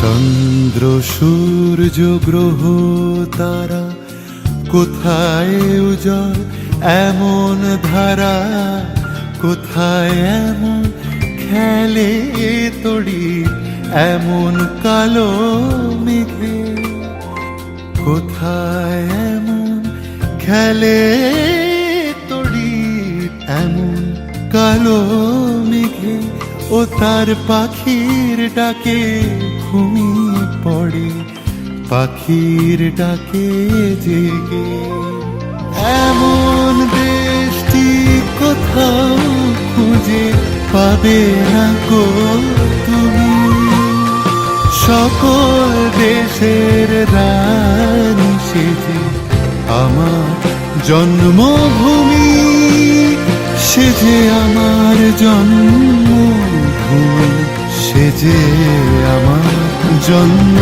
চন্দ্র সূর্য গ্রহ তারা কোথায় উজ্জ্বল এমন ধারা, কোথায় এমন খেলে তড়ি এমন কালো মেঘে, কোথায় এমন খেলে তড়ি এমন কালো মেঘে। ও তার পাখির ডাকে ঘুমিয়ে পড়ে, পাখির ডাকে জেগে। এমন দেশটি কোথাও খুঁজে পাবে না গো তুমি, সকল দেশের রানী সেজে আমার জন্মভূমি, সেজে আমার জন্মভূমি, সেজে আমার জন্ম